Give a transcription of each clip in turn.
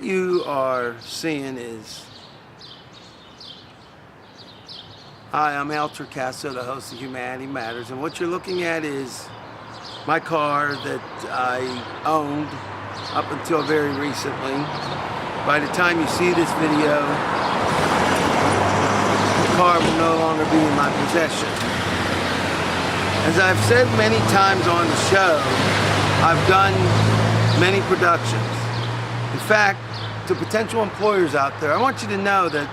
what you are seeing is, hi, I'm Al Tricasso, the host of Humanity Matters, and what you're looking at is my car that I owned up until very recently. By the time you see this video, the car will no longer be in my possession. As I've said many times on the show, I've done many productions. In fact, to potential employers out there, I want you to know that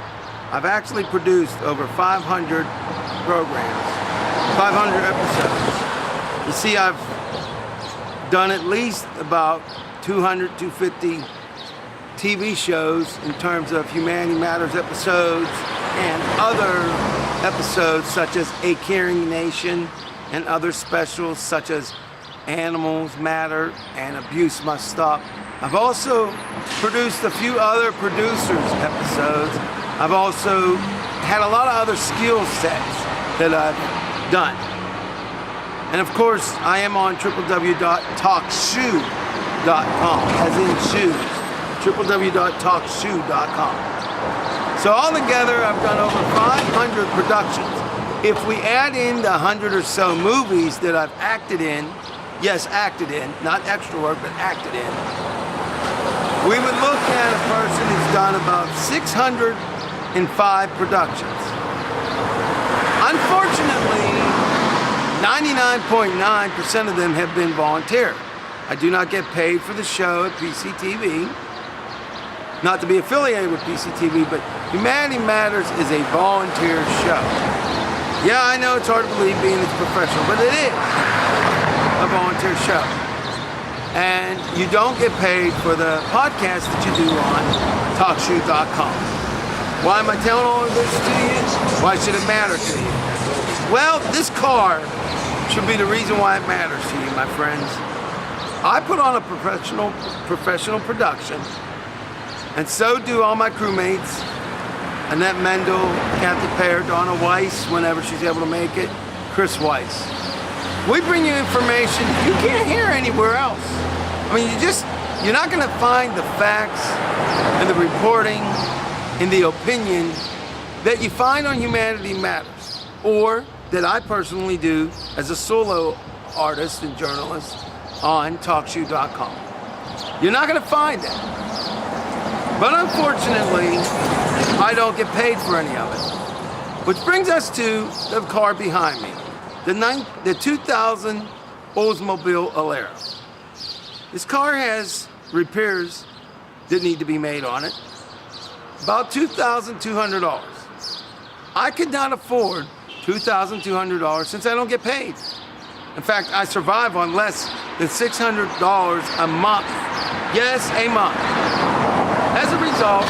I've actually produced over 500 programs, 500 episodes. You see, I've done at least about 200, 250 TV shows in terms of Humanity Matters episodes and other episodes such as A Caring Nation and other specials such as Animals Matter and Abuse Must Stop. I've also produced a few other producers' episodes. I've also had a lot of other skill sets that I've done. And of course, I am on www.talkshoe.com, as in shoes, www.talkshoe.com. So altogether, I've done over 500 productions. If we add in the 100 or so movies that I've acted in, yes, acted in, not extra work, but acted in, we would look at a person who's done about 605 productions. Unfortunately, 99.9% of them have been volunteer. I do not get paid for the show at PCTV. Not to be affiliated with PCTV, but Humanity Matters is a volunteer show. Yeah, I know it's hard to believe being it's professional, but it is a volunteer show. And you don't get paid for the podcast that you do on TalkShoe.com. Why am I telling all of this to you? Why should it matter to you? Well, this car should be the reason why it matters to you, my friends. I put on a professional production, and so do all my crewmates. Annette Mendel, Kathy Pear, Donna Weiss, whenever she's able to make it, Chris Weiss. We bring you information you can't hear anywhere else. I mean, you're not going to find the facts and the reporting and the opinion that you find on Humanity Matters, or that I personally do as a solo artist and journalist on TalkShoe.com. You're not going to find that. But unfortunately, I don't get paid for any of it. Which brings us to the car behind me, the 2000 Oldsmobile Alero. This car has repairs that need to be made on it, about $2,200. I could not afford $2,200 since I don't get paid. In fact, I survive on less than $600 a month. Yes, a month. As a result,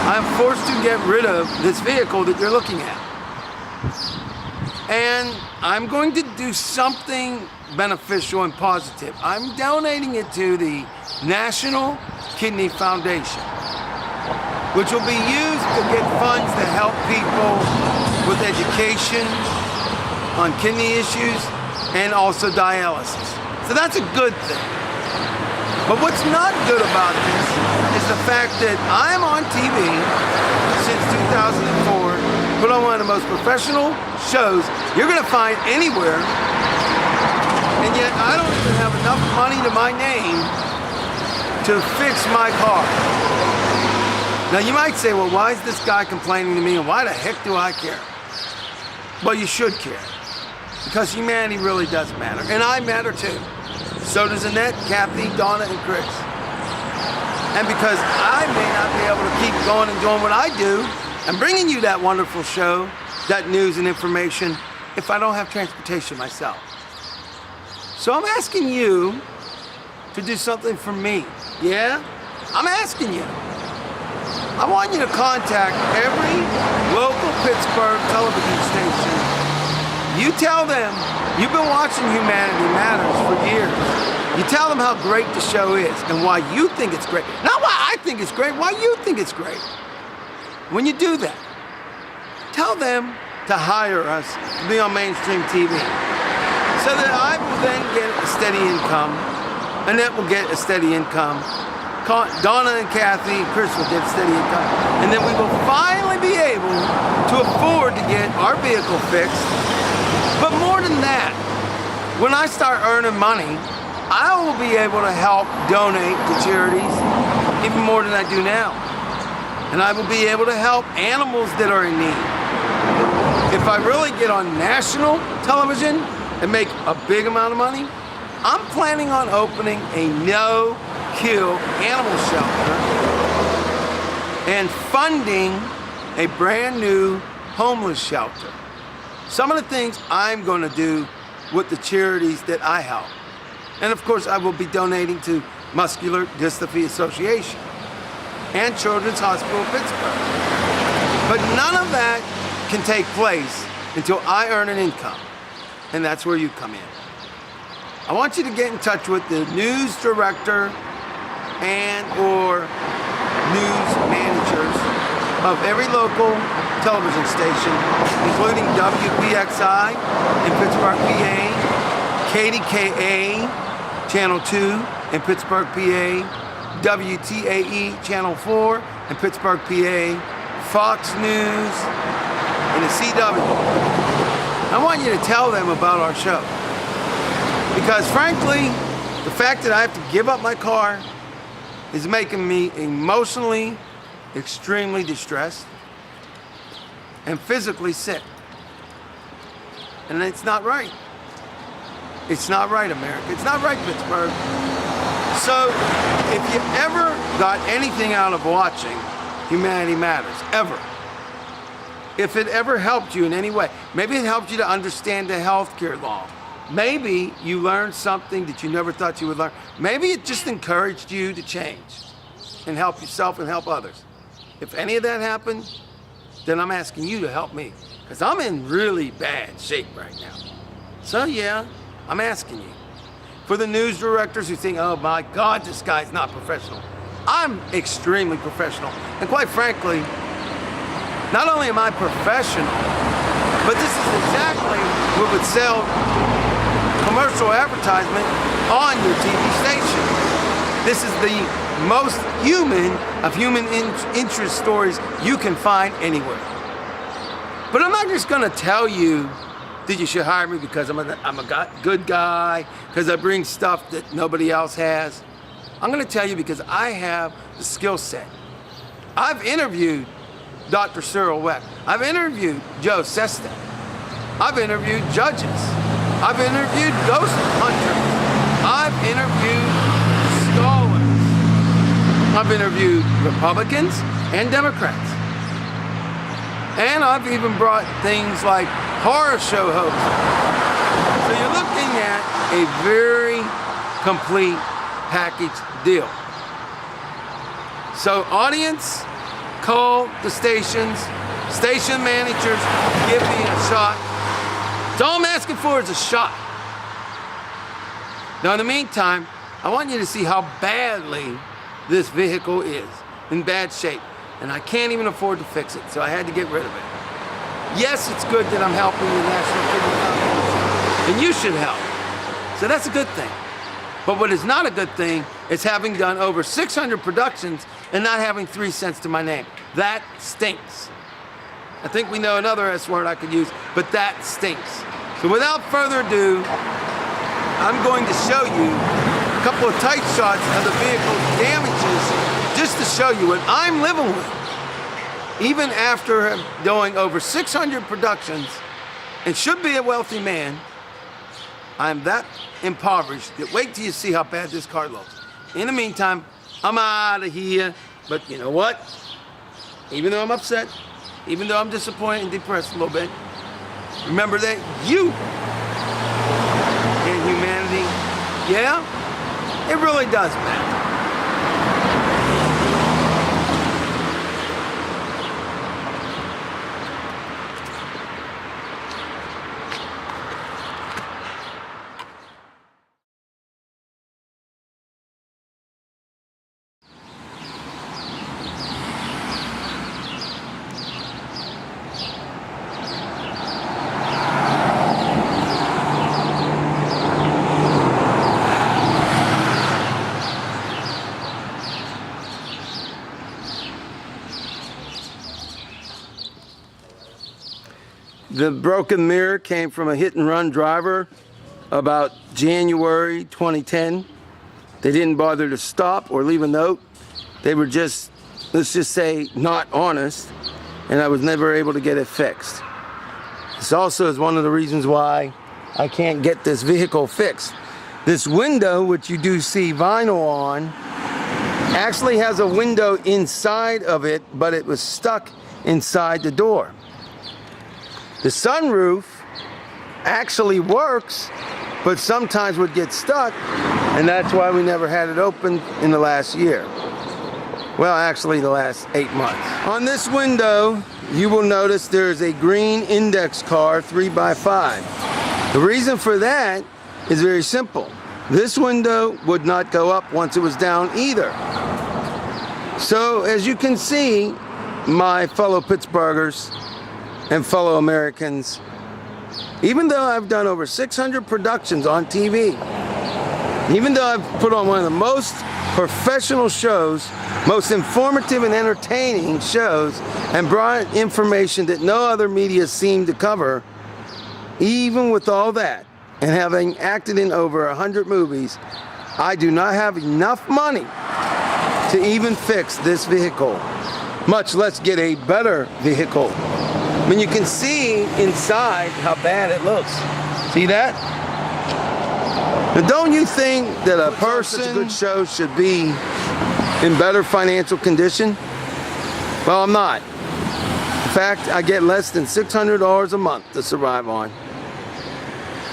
I'm forced to get rid of this vehicle that you're looking at. And I'm going to do something beneficial and positive. I'm donating it to the National Kidney Foundation, which will be used to get funds to help people with education on kidney issues and also dialysis. So that's a good thing. But what's not good about this is the fact that I am on TV since 2004, put on one of the most professional shows you're going to find anywhere, and yet I don't even have enough money to my name to fix my car. Now you might say, well, why is this guy complaining to me, and why the heck do I care? Well, you should care, because humanity really does matter, and I matter too. So does Annette, Kathy, Donna, and Chris. And because I may not be able to keep going and doing what I do and bringing you that wonderful show, that news and information, if I don't have transportation myself. So I'm asking you to do something for me. Yeah? I'm asking you. I want you to contact every local Pittsburgh television station. You tell them you've been watching Humanity Matters for years. You tell them how great the show is and why you think it's great. Not why I think it's great, why you think it's great. When you do that, tell them to hire us to be on mainstream TV so that I will then get a steady income, Annette will get a steady income, Donna and Kathy and Chris will get steady income. And then we will finally be able to afford to get our vehicle fixed. But more than that, when I start earning money, I will be able to help donate to charities even more than I do now. And I will be able to help animals that are in need. If I really get on national television and make a big amount of money, I'm planning on opening a no-kill animal shelter and funding a brand new homeless shelter. Some of the things I'm going to do with the charities that I help. And of course, I will be donating to Muscular Dystrophy Association and Children's Hospital of Pittsburgh. But none of that can take place until I earn an income. And that's where you come in. I want you to get in touch with the news director and or news managers of every local television station, including WPXI in Pittsburgh, PA, KDKA, Channel 2 in Pittsburgh, PA, WTAE, Channel 4 in Pittsburgh, PA, Fox News, and the CW. I want you to tell them about our show. Because frankly, the fact that I have to give up my car is making me emotionally extremely distressed and physically sick. And it's not right. It's not right, America. It's not right, Pittsburgh. So if you ever got anything out of watching Humanity Matters, ever, if it ever helped you in any way, maybe it helped you to understand the healthcare law. Maybe you learned something that you never thought you would learn. Maybe it just encouraged you to change and help yourself and help others. If any of that happened, then I'm asking you to help me, because I'm in really bad shape right now. So yeah, I'm asking you. For the news directors who think, oh my God, this guy's not professional. I'm extremely professional. And quite frankly, not only am I professional, but this is exactly what would sell commercial advertisement on your TV station. This is the most human of human interest stories you can find anywhere. But I'm not just gonna tell you that you should hire me because I'm a good guy, because I bring stuff that nobody else has. I'm gonna tell you because I have the skill set. I've interviewed Dr. Cyril Weck. I've interviewed Joe Sesta. I've interviewed judges. I've interviewed ghost hunters. I've interviewed scholars. I've interviewed Republicans and Democrats. And I've even brought things like horror show hosts. So you're looking at a very complete package deal. So audience, call the stations, station managers, give me a shot. So all I'm asking for is a shot. Now in the meantime, I want you to see how badly this vehicle is in bad shape. And I can't even afford to fix it, so I had to get rid of it. Yes, it's good that I'm helping the National Kidney Foundation, and you should help. So that's a good thing. But what is not a good thing is having done over 600 productions and not having 3 cents to my name. That stinks. I think we know another S word I could use, but that stinks. So without further ado, I'm going to show you a couple of tight shots of the vehicle's damages just to show you what I'm living with. Even after doing over 600 productions and should be a wealthy man, I'm that impoverished that wait till you see how bad this car looks. In the meantime, I'm out of here. But you know what? Even though I'm upset, even though I'm disappointed and depressed a little bit, remember that you and humanity, yeah, it really does matter. The broken mirror came from a hit and run driver about January 2010. They didn't bother to stop or leave a note. They were just, let's just say, not honest, and I was never able to get it fixed. This also is one of the reasons why I can't get this vehicle fixed. This window, which you do see vinyl on, actually has a window inside of it, but it was stuck inside the door. The sunroof actually works, but sometimes would get stuck, and that's why we never had it open in the last year. Well, actually the last 8 months. On this window, you will notice there's a green index card 3x5. The reason for that is very simple. This window would not go up once it was down either. So as you can see, my fellow Pittsburghers and fellow Americans, even though I've done over 600 productions on TV, even though I've put on one of the most professional shows, most informative and entertaining shows, and brought information that no other media seemed to cover, even with all that, and having acted in over 100 movies, I do not have enough money to even fix this vehicle, much less get a better vehicle. I mean, you can see inside how bad it looks. See that? Now, don't you think that a person such a good show should be in better financial condition? Well, I'm not. In fact, I get less than $600 a month to survive on.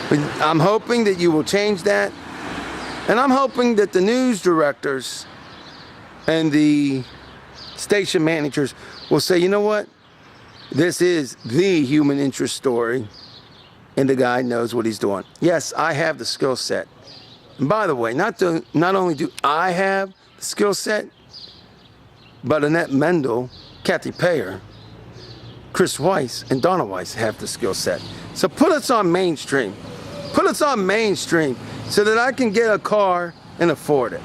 But I'm hoping that you will change that. And I'm hoping that the news directors and the station managers will say, you know what? This is the human interest story, and the guy knows what he's doing. Yes, I have the skill set. And by the way, not only do I have the skill set, but Annette Mendel, Kathy Payer, Chris Weiss, and Donna Weiss have the skill set. So put us on mainstream. Put us on mainstream so that I can get a car and afford it.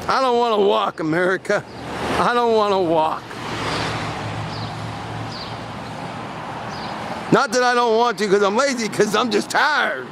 I don't want to walk, America. I don't want to walk. Not that I don't want to because I'm lazy, because I'm just tired.